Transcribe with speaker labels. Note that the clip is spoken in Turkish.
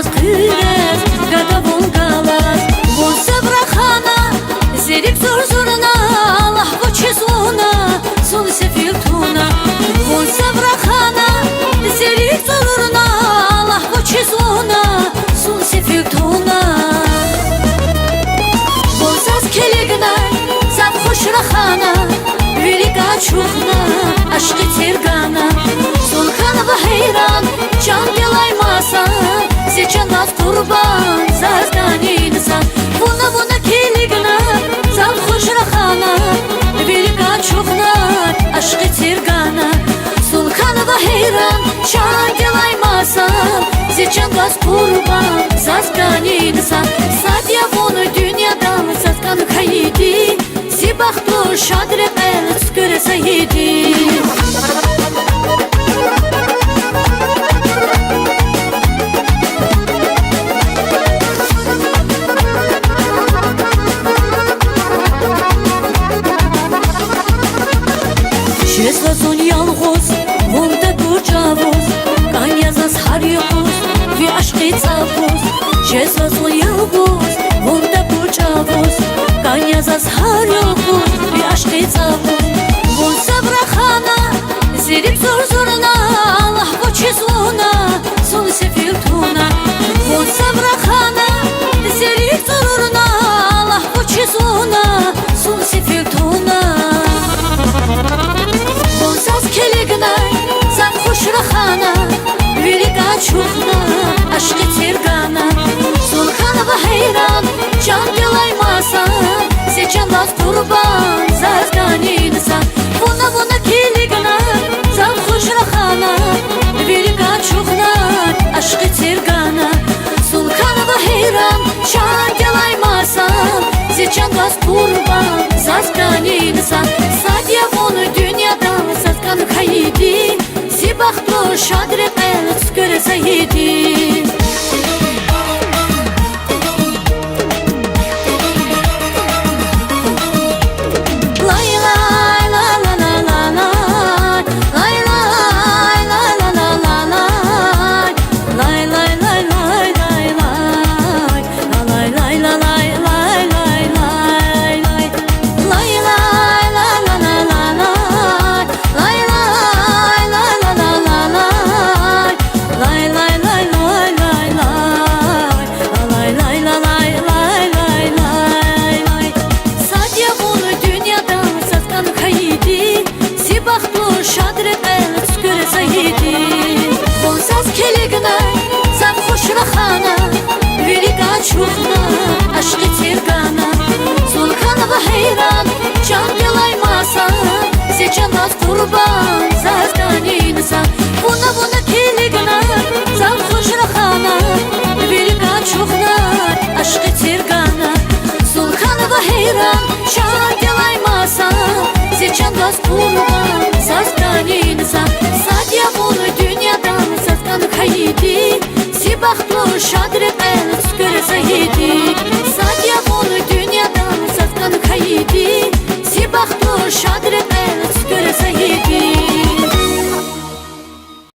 Speaker 1: Галас кырес, гада волгалас. Вон сабрахана, зерик зор-зорна, лахко чезлуна, сон сефилтуна. Вон сабрахана, зерик зор-зорна, лахко чезлуна, сон сефилтуна. Вон заз келегнай, зав хошрахана, велика чухна, ашқи тергана. Сулханова хейран, can dilaymasa, seçen az kurban, zazganinsa. Buna keligna, zam hoşrahana, velika çuhna, aşkı tirgana. Sulhanova heyran, can dilaymasa, seçen az kurban, zazganinsa. Sadya bunu dünyadan, zazganı kayidi, sibahtu şadre el skıre sayidi. Şezlazon yalğoz, vonda gurcavoz, kanyazaz haryoz, vi aşkı tsavoz. Şezlazon yalğoz, vonda gurcavoz, kanyazaz haryoz, vi aşkı tsavoz. Von sabrahana, zerip zor-zorna, lahko chezluna, son sefiltuna. Von sabrahana, zerip zor-zorna, lahko chezluna, son sefiltuna. Kelignay, zam hoşrahana, velika çuhna, aşkı tirgana. Sulhanova heyran, can dilaymasa, seçen az kurban, zazganinsa. Buna kelignay, zam hoşrahana, velika çuhna, aşkı tirgana. Sulhanova heyran, can dilaymasa, seçen az kurban, zazganinsa. Sadya bunu dünyadan zazganı kayidi, sibahtu şadre el skıre sayidi. Çuhna, aşkı tirgana. Sulhanova heyran, can dilaymasa, seçen az kurban, zazganinsa. Buna keligna, zam hoşrahana, velika çuhna, aşkı tirgana. Sulhanova heyran, can dilaymasa, seçen az kurban, zazganinsa. Sadya bunu dünyadan zazganı kayidi, sibahtu şadre